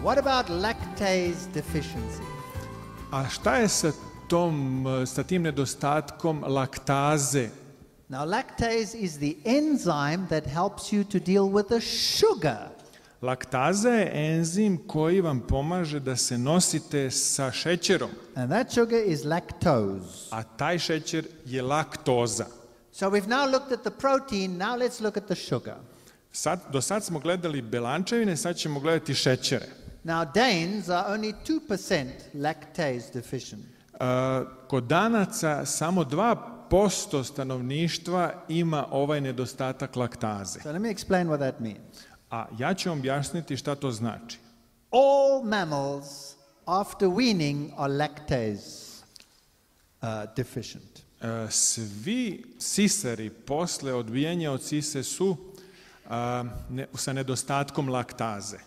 What about lactase deficiency? A šta je sa tim nedostatkom laktaze? Now, lactase is the enzyme that helps you to deal with the sugar. Laktaza je enzim koji vam pomaže da se nosite sa šećerom. And that sugar is lactose. A taj šećer je laktoza. So we've now looked at the protein, now let's look at the sugar. Do sad smo gledali belančevine, sad ćemo gledati šećere. Now, Danes are only 2% lactase deficient. Kod Danaca samo 2% stanovništva ima ovaj nedostatak laktaze. So let me explain what that means. A ja ću vam objasniti šta to znači. All mammals after weaning are lactase deficient. Svi sisari posle odbijanja od sise su sa nedostatkom laktaze.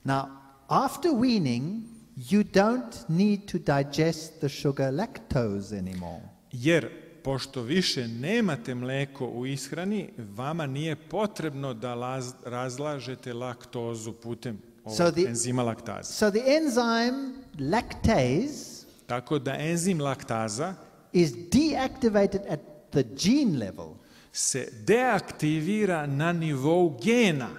Now, after weaning, you don't need to digest the sugar lactose anymore. Jer, pošto više nemate mleko u ishrani, vama nije potrebno da razlažete laktozu putem ovog enzima laktaze. So the enzyme lactase tako da enzim laktaza is deactivated at the gene level. Se deaktivira na nivou gena.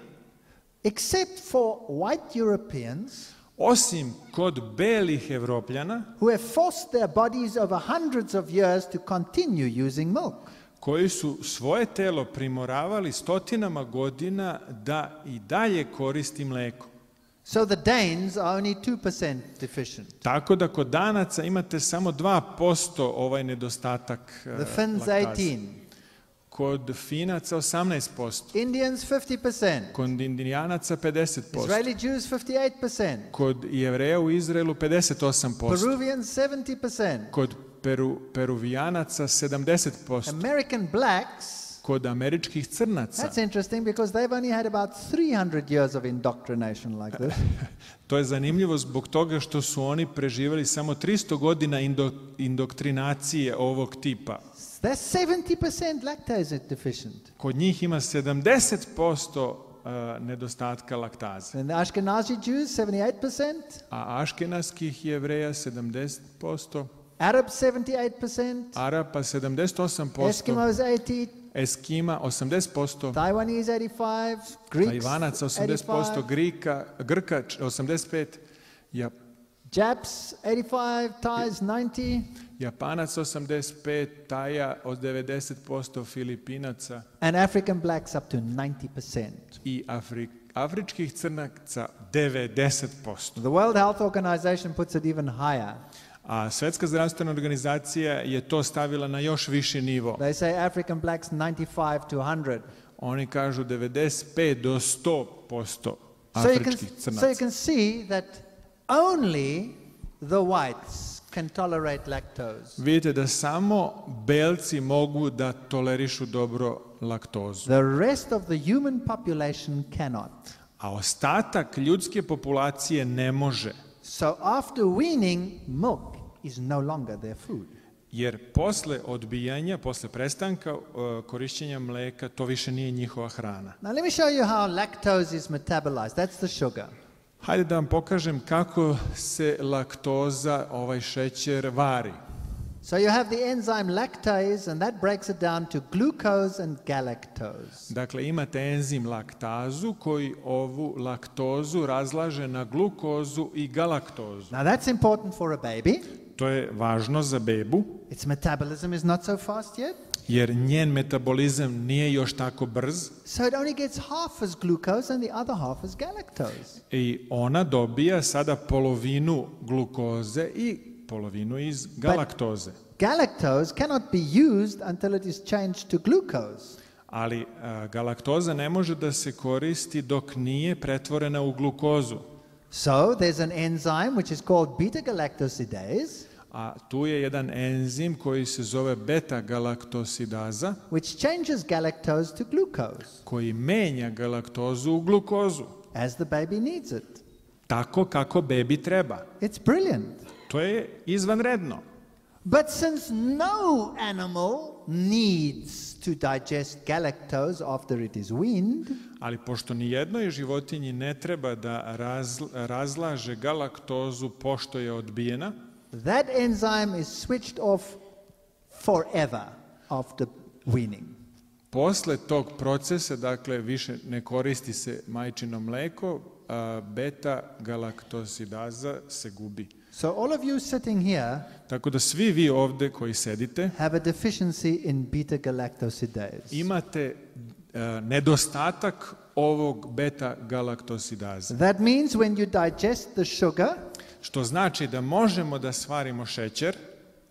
Except for white Europeans, osim kod belih Evropljana, who have forced their bodies over hundreds of years to continue using milk. Koji su svoje telo primoravali stotinama godina da i dalje koristi mleko. So the Danes are only 2% deficient. Tako da kod Danaca imate samo 2% ovaj nedostatak the Finns laktaze. 18. Kod Finaca 18%. Indians 50%. Kod Indijanaca 50%. Israeli Jews 58%. Kod Jevreja u Izraelu 58%. Peruvians 70%. Kod Peruvijanaca 70%. American blacks. Kod američkih crnaca. That's interesting because they've only had about 300 years of indoctrination like this. To je zanimljivo zbog toga što su oni preživjeli samo 300 godina indoktrinacije ovog tipa. That's 70% lactase deficient. Kod njih ima 70% nedostatka laktaze. And the Ashkenazi Jews 78%. A aškenazskih Jevreja 70%. Arabs 78%. Arapa 78%. Eskimos 80%. Eskima 80%. Taiwanese 85%. Greeks Tajvanaca 80%. Grka 85%. Japs 85%. Thais 90%. Japanac 85%, Taja od 90%, Filipinaca. And African blacks up to 90%. I afričkih crnaca 90%. The World Health Organization puts it even higher. A Svetska zdravstvena organizacija je to stavila na još viši nivo. They say African blacks 95 to 100. Oni kažu 95 do 100% afričkih crnaca. So you can see that only the whites can tolerate lactose. Vidite da samo belci mogu da tolerišu dobro laktozu. The rest of the human population cannot. A ostatak ljudske populacije ne može. So after weaning, milk is no longer their food. Jer posle odbijanja, posle prestanka korišćenja mleka, to više nije njihova hrana. Now let me show you how lactose is metabolized. That's the sugar. Hajde da vam pokažem kako se laktoza, ovaj šećer, vari. So you have the enzyme lactase and that breaks it down to glucose and galactose. Dakle, imate enzim laktazu koji ovu laktozu razlaže na glukozu i galaktozu. Now that's important for a baby. To je važno za bebu. Its metabolism is not so fast yet. Jer njen metabolizam nije još tako brz. So it only gets half as glucose and the other half as galactose. I ona dobija sada polovinu glukoze i polovinu iz galaktoze. Galactose cannot be used until it is changed to glucose. Ali galaktoza ne može da se koristi dok nije pretvorena u glukozu. So there's an enzyme which is called beta-galactosidase. A tu je jedan enzim koji se zove beta-galaktosidaza, which changes galactose to glucose. Koji menja galaktozu u glukozu. As the baby needs it. Tako kako bebi treba. It's brilliant. To je izvanredno. But since no animal needs to digest galactose after it is weaned, Ali pošto ni jednoj životinji ne treba da razlaže galaktozu pošto je odbijena, that enzyme is switched off forever after weaning. posle tog procesa, dakle, više ne koristi se majčino mleko, beta-galaktosidaza se gubi. So all of you sitting here Tako da svi vi ovde koji sedite have a deficiency in beta-galactosidase. imate nedostatak ovog beta-galaktosidaza. That means when you digest the sugar, Što znači da možemo da stvarimo šećer,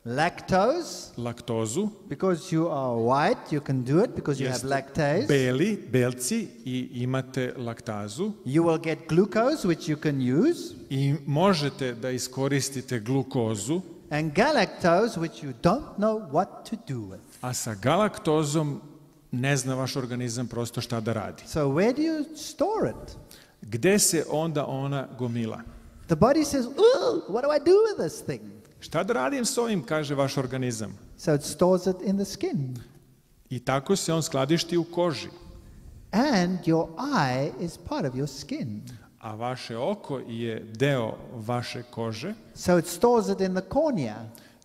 lactose, laktozu, because you are white, you can do it because you have lactase. belci i imate laktazu You will get glucose, which you can use, i možete da iskoristite glukozu, and galactose, which you don't know what to do with. a sa galaktozom ne zna vaš organizam prosto šta da radi. So where do you store it? Gde se onda ona gomila? The body says, "Ooh, what do I do with this thing?" Šta da radim s ovim, kaže vaš organizam. So it stores it in the skin. I tako se on skladišti u koži. And your eye is part of your skin. A vaše oko je deo vaše kože, So it stores it in the cornea.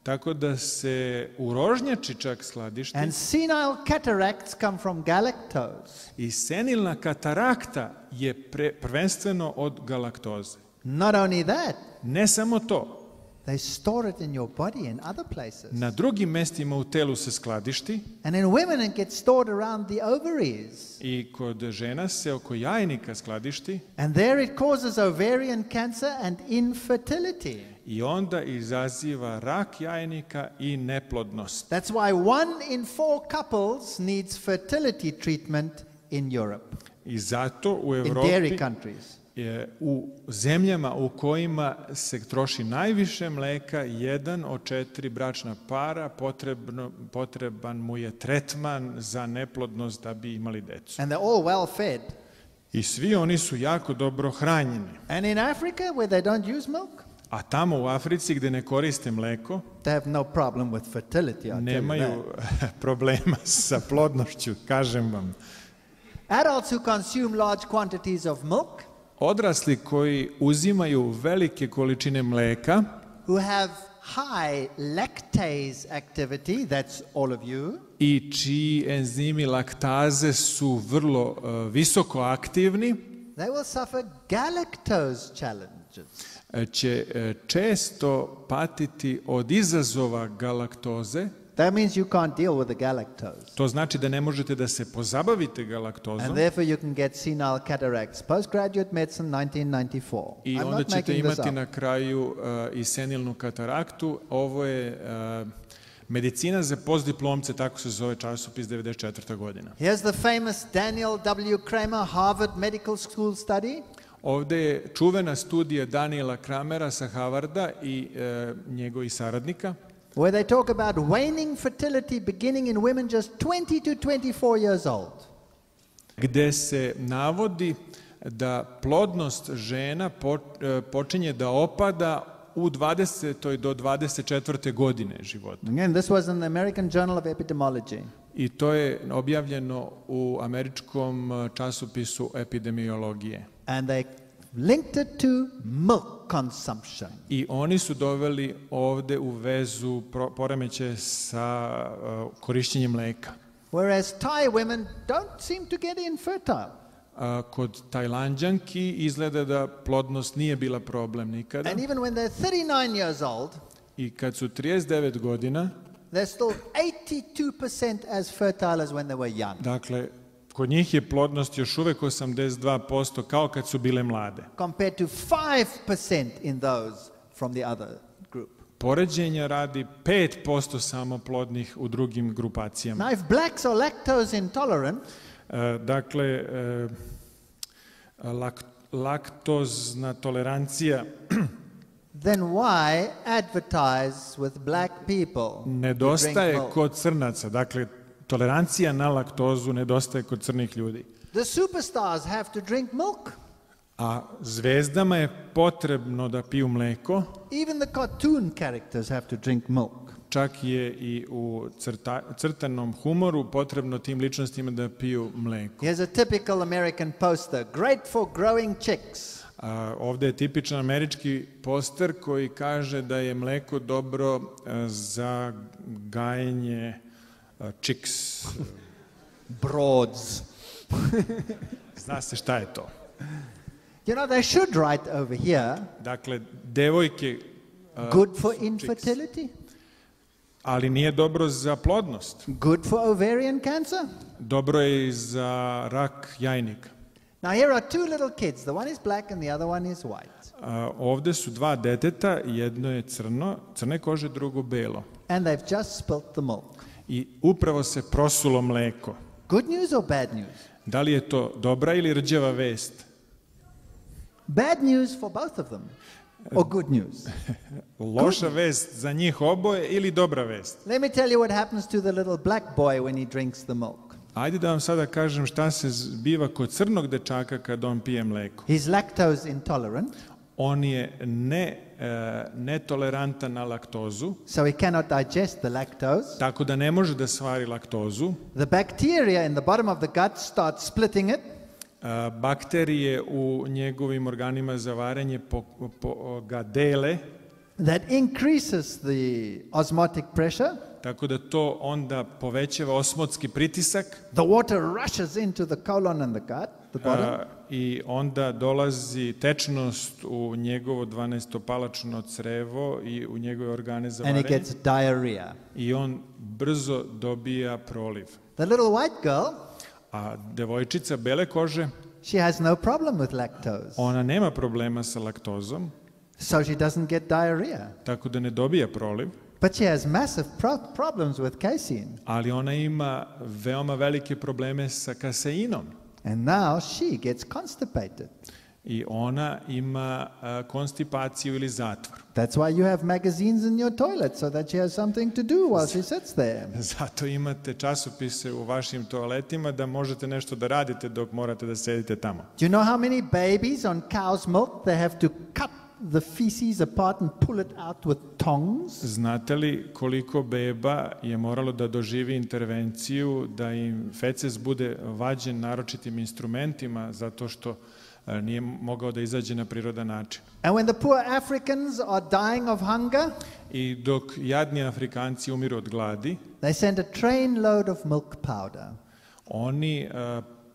tako da se u rožnjači čak skladišti. And senile cataracts come from galactose. I senilna katarakta je prvenstveno od galaktoze. Not only that, Ne samo to, they store it in your body in other places. na drugim mestima u telu se skladišti And in women it gets stored around the ovaries. i kod žena se oko jajnika skladišti And there it causes ovarian cancer and infertility. i onda izaziva rak jajnika i neplodnost. That's why 1 in 4 couples needs fertility treatment in Europe, I zato u in dairy Evropi countries. u zemljama u kojima se troši najviše mleka, 1 od 4 bračna para potreban mu je tretman za neplodnost da bi imali decu. And they're all well fed. I svi oni su jako dobro hranjeni. And in Africa, where they don't use milk, A tamo u Africi gde ne koriste mleko, they have no problem with fertility, I tell you nemaju that. problema sa plodnošću, kažem vam. Adults who consume large quantities of milk, Odrasli koji uzimaju velike količine mleka, who have high lactase activity, that's all of you, i čiji enzimi laktaze su vrlo visoko aktivni, they will suffer galactose challenges. će često patiti od izazova galaktoze. That means you can't deal with the galactose. To znači da ne možete da se pozabavite And galaktozom therefore you can get senile cataracts. Postgraduate medicine, 1994. i I'm onda not ćete making this imati up. na kraju i senilnu kataraktu. Ovo je medicina za postdiplomce, tako se zove časopis, 94. godina. Here's the famous Daniel W. Kramer Harvard Medical School study. Ovde je čuvena studija Daniela Kramera sa Harvarda i njegovih saradnika, Where they talk about waning fertility beginning in women just 20 to 24 years old. gde se navodi da plodnost žena počinje da opada u 20. do 24. godine života. Again, this was in the American Journal of Epidemiology. I to je objavljeno u američkom časopisu epidemiologije. And they linked it to milk consumption. I oni su doveli ovde u vezu poremećaje sa korišćenjem mleka. Whereas Thai women don't seem to get infertile. Kod Tajlanđanki izgleda da plodnost nije bila problem nikada. And even when they're 39 years old, I kad su 39 godina, they're still 82% as fertile as when they were young. dakle, kod njih je plodnost još uvek 82% kao kad su bile mlade. Compared to 5% in those from the other group. Poređenja radi 5% samo plodnih u drugim grupacijama. Now if blacks are lactose intolerant, Dakle, laktozna tolerancija then why advertise with black people who drink nedostaje milk? kod crnaca. Dakle, tolerancija na laktozu nedostaje kod crnih ljudi. The superstars have to drink milk. A zvezdama je potrebno da piju mleko. Even the cartoon characters have to drink milk. čak je i u crtanom humoru potrebno tim ličnostima da piju mleko. Here's a typical American poster, great for growing chicks. Ovdje je tipičan američki poster koji kaže da je mleko dobro za gajenje chicks. Broads. Zna se šta je to. You know, they should write over here, Dakle, devojke... good for infertility, ali nije dobro za plodnost. good for ovarian cancer. Dobro je i za rak jajnika. Now here are two little kids. The one is black and the other one is white. Ovdje su dva deteta, jedno je crne kože, drugo belo. And they've just spilt the milk. I upravo se prosulo mleko. Good news or bad news? Da li je to dobra ili rđava vest? Bad news for both of them. Or good news? Loša vest za njih oboje ili dobra vest? Let me tell you what happens to the little black boy when he drinks the milk. Ajde da vam sada kažem šta se zbiva kod crnog dečaka kad on pije mleko. He's lactose intolerant, On je netolerantan na laktozu, so he cannot digest the lactose. tako da ne može da svari laktozu. The bacteria in the bottom of the gut start splitting it, Bakterije u njegovim organima za varenje ga dele, that increases the osmotic pressure. tako da to onda povećava osmotski pritisak. The water rushes into the colon and the gut, the bottom. I onda dolazi tečnost u njegovo 12-palačno crevo i u njegove organe za And he varenje. gets diarrhea. I on brzo dobija proliv. The little white girl, A devojčica bele kože, she has no problem with lactose, ona nema problema sa laktozom, so she doesn't get diarrhea. tako da ne dobija proliv, But she has massive problems with casein. ali ona ima veoma velike probleme sa kaseinom. And now she gets constipated. I ona ima konstipaciju ili zatvor. That's why you have magazines in your toilet, so that she has something to do while she sits there. Zato imate časopise u vašim toaletima da možete nešto da radite dok morate da sedite tamo. Do you know how many babies on cow's milk they have to cut the feces apart and pull it out with tongs? Znate li koliko beba je moralo da doživi intervenciju da im feces bude vađen naročitim instrumentima zato što nije mogao da izađe na prirodan način. And when the poor Africans are dying of hunger, I dok jadni Afrikanci umiru od gladi, they send a train load of milk powder. oni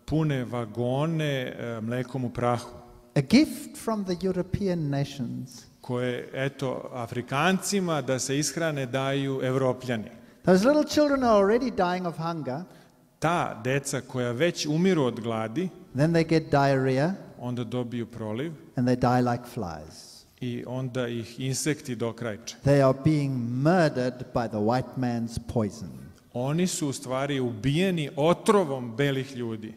pune vagone mlekom u prahu, A gift from the European nations. koje, eto, Afrikancima da se ishrane daju Evropljani. Those little children are already dying of hunger. Ta deca koja već umiru od gladi, Then they get diarrhea onda dobiju proliv and they die like flies. i onda ih insekti dokrajče. They are being murdered by the white man's poison. Oni su u stvari ubijeni otrovom belih ljudi.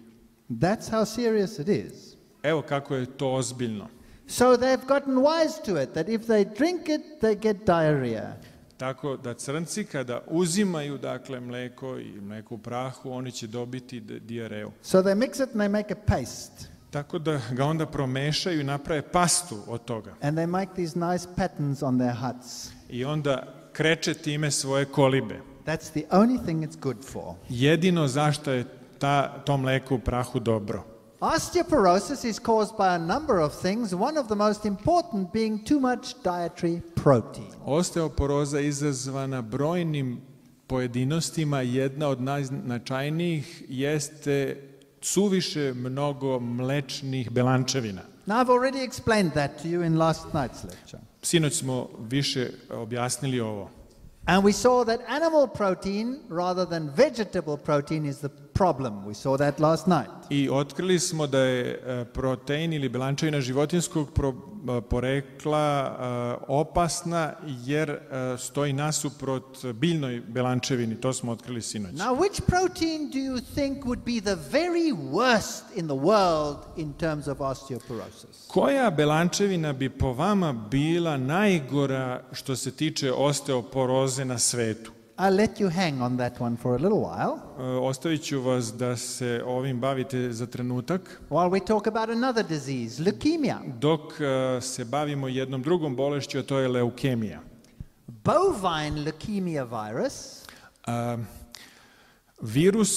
That's how serious it is. Evo kako je to ozbiljno. So they've gotten wise to it, that if they drink it, they get diarrhea. Tako da crnci kada uzimaju dakle mleko i mleko u prahu, oni će dobiti dijareju. So they mix it and they make a paste. Tako da ga onda promešaju i naprave pastu od toga. And they make these nice patterns on their huts. I onda kreče time svoje kolibe. That's the only thing it's good for. Jedino zašto je to mleko u prahu dobro. Osteoporosis is caused by a number of things, one of the most important being too much dietary protein. Osteoporoza je izazvana brojnim pojedinostima, jedna od najznačajnijih jeste suviše mnogo mlečnih belančevina. Now I've already explained that to you in last night's lecture. Sinoć smo više objasnili ovo. And we saw that animal protein rather than vegetable protein is the problem. We saw that last night. I otkrili smo da je protein ili belančevina životinskog porekla opasna jer stoji nasuprot biljnoj belančevini. To smo otkrili sinoć. Now, which protein do you think would be the very worst in the world in terms of osteoporosis? Koja belančevina bi po vama bila najgora što se tiče osteoporoze na svetu? I'll let you hang on that one for a little while. Ostavit ću vas da se ovim bavite za trenutak. While we talk about another disease, leukemia. Dok se bavimo jednom drugom bolešću, a to je leukemija. bovine leukemia virus Virus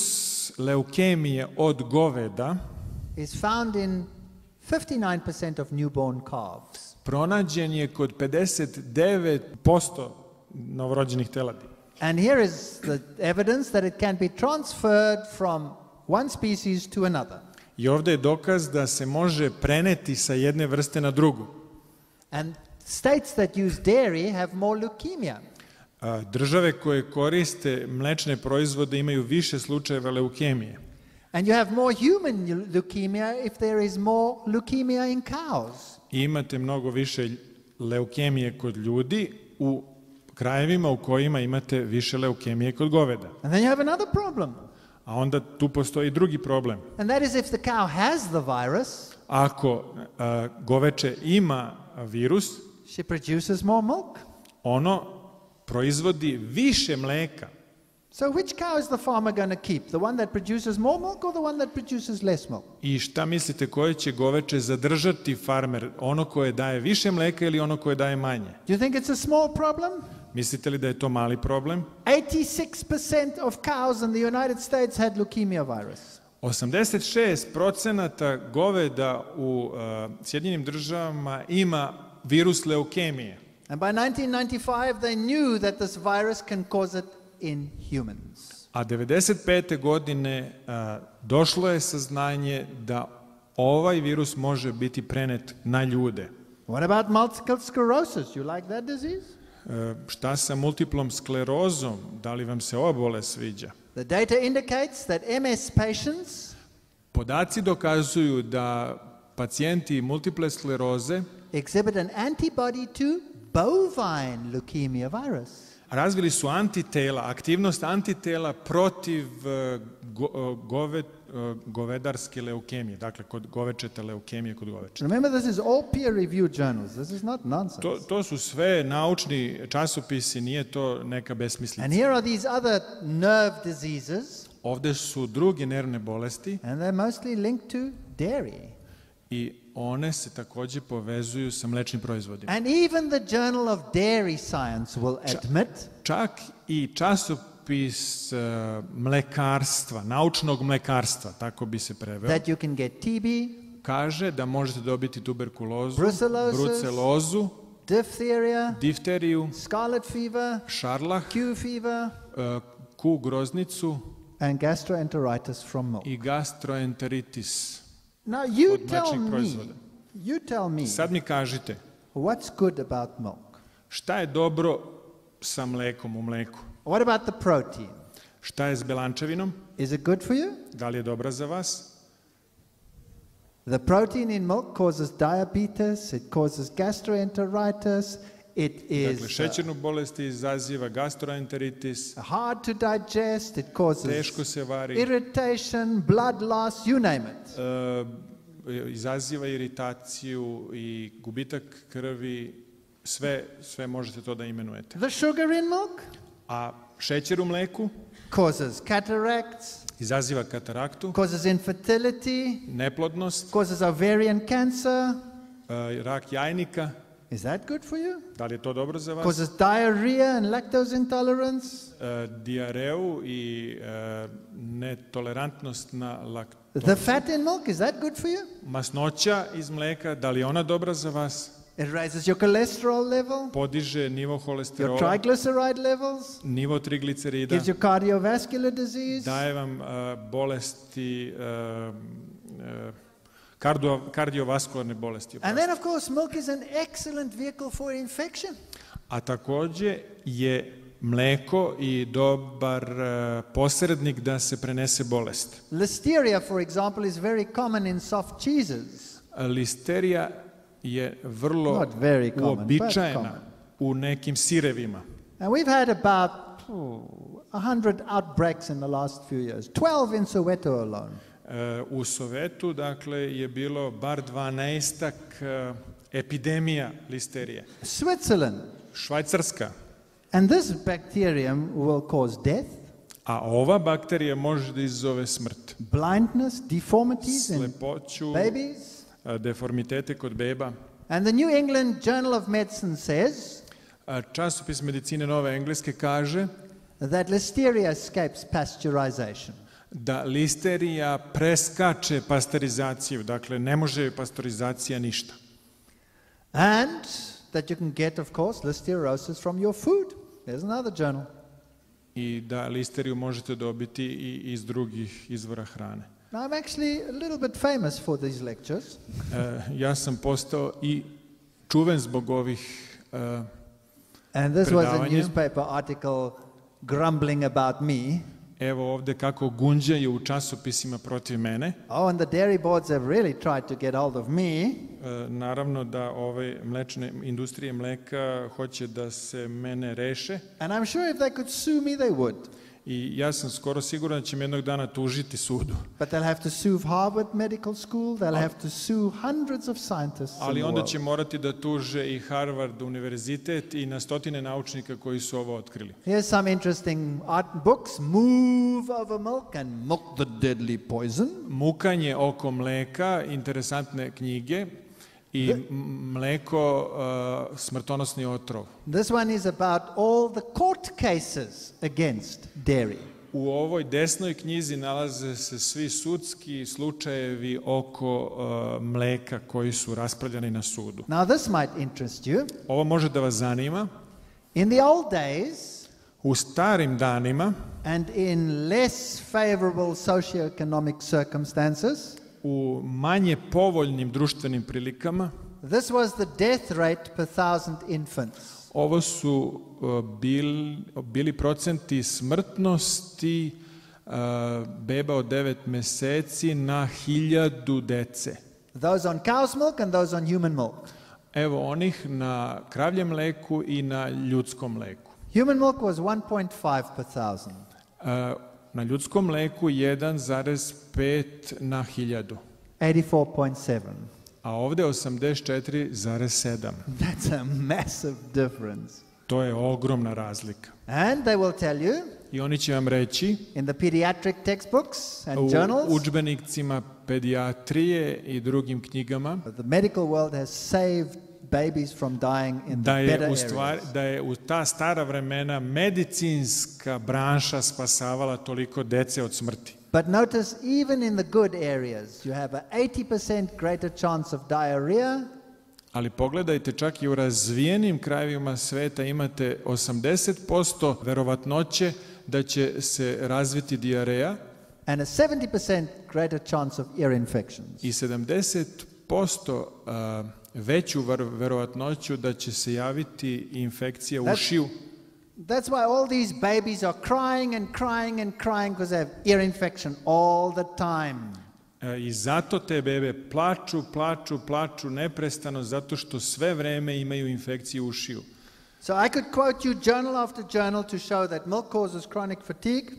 leukemije od goveda is found in 59% of newborn calves. pronađen je kod 59% novorođenih teladi. And here is the evidence that it can be transferred from one species to another. I ovdje je dokaz da se može preneti sa jedne vrste na drugu. And states that use dairy have more leukemia. Države koje koriste mlečne proizvode imaju više slučajeva leukemije. And you have more human leukemia if there is more leukemia in cows. I imate mnogo više leukemije kod ljudi u krajevima u kojima imate više leukemije kod goveda. And then you have another problem. A onda tu postoji drugi problem. And that is if the cow has the virus, Ako goveče ima virus, she produces more milk. ono proizvodi više mleka. So which cow is the farmer going to keep? The one that produces more milk or the one that produces less milk? I šta mislite, koje će goveče zadržati farmer? Ono koje daje više mleka ili ono koje daje manje? Do you think it's a small problem? Mislite li da je to mali problem? 86% of cows in the United States had leukemia virus. 86% goveda u Sjedinjenim državama ima virus leukemije. And by 1995 they knew that this virus can cause it in humans. A 95. godine došlo je saznanje da ovaj virus može biti prenet na ljude. What about multiple sclerosis? You like that disease? Šta sa multiplom sklerozom? Da li vam se ova bolest sviđa? The data indicates that MS patients Podaci dokazuju da pacijenti multiple skleroze exhibit an antibody to bovine leukemia virus. razvili su antitela, aktivnost antitela protiv govedarske leukemije, dakle kod govečete leukemije kod govečeta. Remember, this is all peer-reviewed journals. This is not nonsense. To su sve naučni časopisi, nije to neka And besmislica. here are these other nerve diseases, Ovde su druge nervne bolesti and they're mostly linked to dairy. i one se takođe povezuju sa mlečnim proizvodima. And even the Journal of Dairy Science will admit Čak i časopis mlekarstva, naučnog mlekarstva, tako bi se preveo, that you can get TB, kaže da možete dobiti tuberkulozu, Brucellosis, brucelozu, diphtheria, difteriju, scarlet fever, šarlah, Q fever, Q groznicu and gastroenteritis from milk. i gastroenteritis. Now you Od tell mlečnih me, proizvoda. Sad mi kažite, what's good about milk? šta je dobro sa mlekom u mleku? What about the protein? Šta je s belančevinom? Is it good for you? Da li je dobra za vas? The protein in milk causes diabetes, it causes gastroenteritis, it Dakle, is šećernu bolest izaziva gastroenteritis, hard to digest, it causes teško se vari, irritation, blood loss, you name it. izaziva iritaciju i gubitak krvi, sve možete to da imenujete. The sugar in milk A šećer u mleku causes cataracts, izaziva kataraktu, causes infertility, neplodnost, causes ovarian cancer. rak jajnika. Is that good for you? Da li je to dobro za vas? Causes diarrhea and lactose intolerance. Diareu i netolerantnost na laktozu. The fat in milk, is that good for you? Masnoća iz mleka, da li je ona dobra za vas? It raises your cholesterol level, Podiže nivo your holesterola, triglyceride levels, nivo triglicerida, gives you cardiovascular disease. daje vam bolesti, kardiovaskularne bolesti. And then, of course, milk is an excellent vehicle for infection. A takođe je mleko i dobar posrednik da se prenese bolest. Listeria, for example, is very common in soft cheeses. Listerija je vrlo Not very common, but uobičajena common. u nekim sirevima. And we've had about 100 outbreaks in the last few years, 12 in Soweto alone. U Sovetu, dakle, je bilo bar 12 epidemija listerije. Switzerland. Švajcarska. And this bacterium will cause death, A ova bakterija može da izazove smrt. blindness, deformities in Slepoću, babies. deformitete kod beba. And the New England Journal of Medicine says Časopis Medicine Nove Engleske kaže that Listeria escapes pasteurization. da listerija preskače pasterizaciju, dakle ne može pasterizacija ništa. And that you can get, of course, listeriosis from your food. There's another journal. I da listeriju možete dobiti i iz drugih izvora hrane. Now, I'm actually a little bit famous for these lectures. Ja sam postao i čuven zbog ovih And this was a predavanja. newspaper article grumbling about me. Evo ovde kako gunđaju u časopisima protiv mene. Oh, and the dairy boards have really tried to get hold of me. Naravno da ove mlečne industrije mleka hoće da se mene reše. And I'm sure if they could sue me, they would. I ja sam skoro siguran da će me jednog dana tužiti sudu. But they'll have to sue Harvard Medical School. They'll have to sue hundreds of scientists. Ali in the onda world. će morati da tuže i Harvard univerzitet i na stotine naučnika koji su ovo otkrili. Here's some interesting books. Move over milk and milk the deadly poison. Mukanje oko mleka, interesantne knjige i mleko smrtonosni otrov. This one is about all the court cases against dairy. U ovoj desnoj knjizi nalaze se svi sudski slučajevi oko mleka koji su raspravljani na sudu. Now this might interest you. Ovo može da vas zanima. In the old days, U starim danima, and in less favorable socioeconomic circumstances, u manje povoljnim društvenim prilikama, this was the death rate per 1,000 infants. ovo su bili procenti smrtnosti beba od 9 meseci na 1000 dece. Those on cow's milk and those on human milk. Evo onih na kravljem mleku i na ljudskom mleku. Human milk was 1.5 per 1,000. Na ljudskom mleku 1,5 na 1000, 84.7. a ovde 84,7. That's a massive difference. To je ogromna razlika. And they will tell you I oni će vam reći in the pediatric textbooks and u journals udžbenicima pedijatrije i drugim knjigama that the medical world has saved babies from dying in the da better je u stvari, areas. da je u ta stara vremena medicinska branša spasavala toliko dece od smrti. But notice, even in the good areas, you have a 80% greater chance of diarrhea, Ali pogledajte, čak i u razvijenim krajevima sveta imate 80% verovatnoće da će se razviti dijareja and a 70% greater chance of ear infections. i 70% veću verovatnoću da će se javiti infekcija ušiju. That's why all these babies are crying and crying and crying because they have ear infection all the time. I zato te bebe plaču neprestano zato što sve vreme imaju infekciju ušiju. So I could quote you journal after journal to show that milk causes chronic fatigue.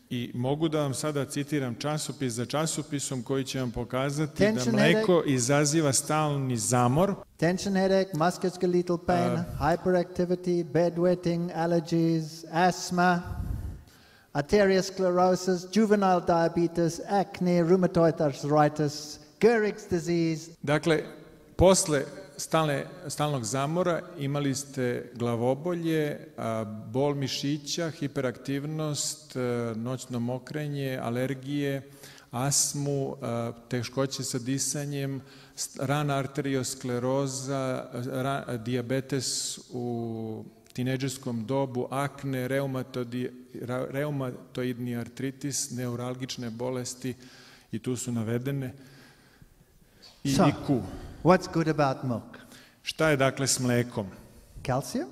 I mogu da vam sada citiram časopis za časopisom koji će vam pokazati Tension da mleko izaziva stalni zamor, Tension headache, musculoskeletal pain, hyperactivity, bedwetting, allergies, asthma, arteriosclerosis, juvenile diabetes, acne, rheumatoid arthritis, Gehrig's disease. Dakle, posle stalnog zamora imali ste glavobolje, bol mišića, hiperaktivnost, noćno mokrenje, alergije, astmu, teškoće sa disanjem, rana arterioskleroza, dijabetes u tinejdžerskom dobu, akne, reumatoidni artritis, neuralgične bolesti i tu su navedene i So, IQ. what's good about milk? Šta je dakle s mlekom? Calcium?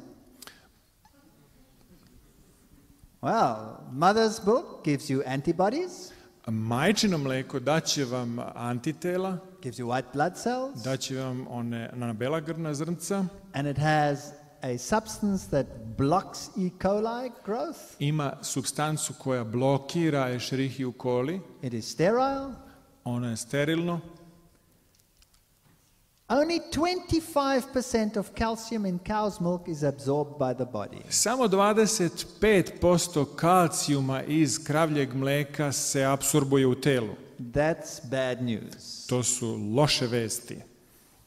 Well, mother's milk gives you antibodies, Majčino mleko daće vam antitela, gives you white blood cells, daće vam ona bela grna zrnca, and it has a substance that blocks E. coli growth. ima supstancu koja blokira Escherichia coli, It is sterile. ono je sterilno. Only 25% of calcium in cow's milk is absorbed by the body. Samo 25% kalcijuma iz kravljeg mleka se apsorbuje u telu. That's bad news. To su loše vesti.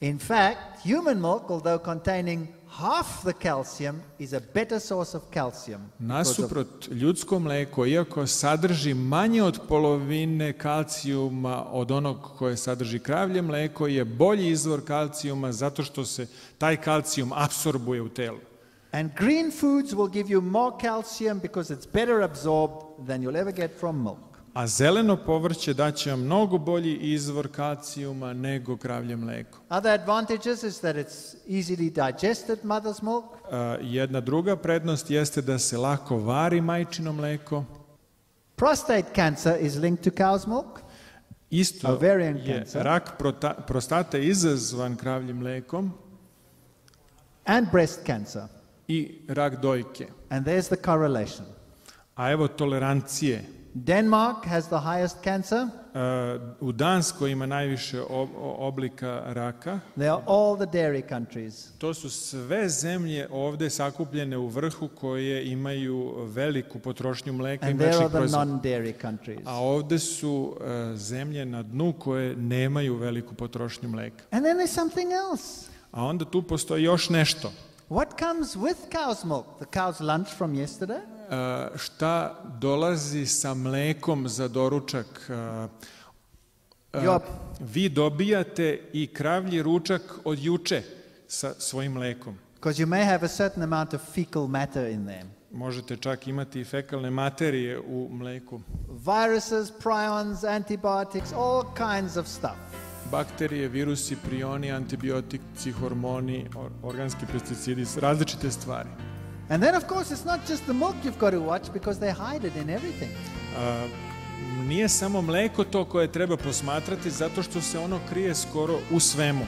In fact, human milk, although containing half the calcium, is a better source of calcium. Nasuprot, ljudsko mleko, iako sadrži manje od polovine kalcijuma od onog koje sadrži kravlje mleko, je bolji izvor kalcijuma zato što se taj kalcijum apsorbuje u telu. And green foods will give you more calcium because it's better absorbed than you'll ever get from milk. A zeleno povrće daće vam mnogo bolji izvor kalcijuma nego kravlje mleko. Other advantages is that it's easily digested mother's milk. Jedna druga prednost jeste da se lako vari majčino mleko. Prostate cancer is linked to cow's milk. Isto Ovarian je cancer. rak prostate izazvan kravljim mlekom And breast cancer. i rak dojke. And there's the correlation. A evo tolerancije. Denmark has the highest cancer. U Danskoj ima najviše oblika raka. They are all the dairy countries. To su sve zemlje ovde sakupljene u vrhu koje imaju veliku potrošnju mleka i And there mlečnih are the proizvoda. non-dairy countries. A ovde su zemlje na dnu koje nemaju veliku potrošnju mleka. And then there's something else. A onda tu postoji još nešto. What comes with cow's milk? The cow's lunch from yesterday? Šta dolazi sa mlekom za doručak? Vi dobijate i kravlji ručak od juče sa svojim mlekom. Because you may have a certain amount of fecal matter in there. Možete čak imati i fekalne materije u mleku. Viruses, prions, antibiotics, all kinds of stuff. Bakterije, virusi, prioni, antibiotici, hormoni, organski pesticidi, različite stvari. And then, of course, it's not just the milk you've got to watch because they hide it in everything. Nije samo mleko to koje treba posmatrati zato što se ono krije skoro u svemu.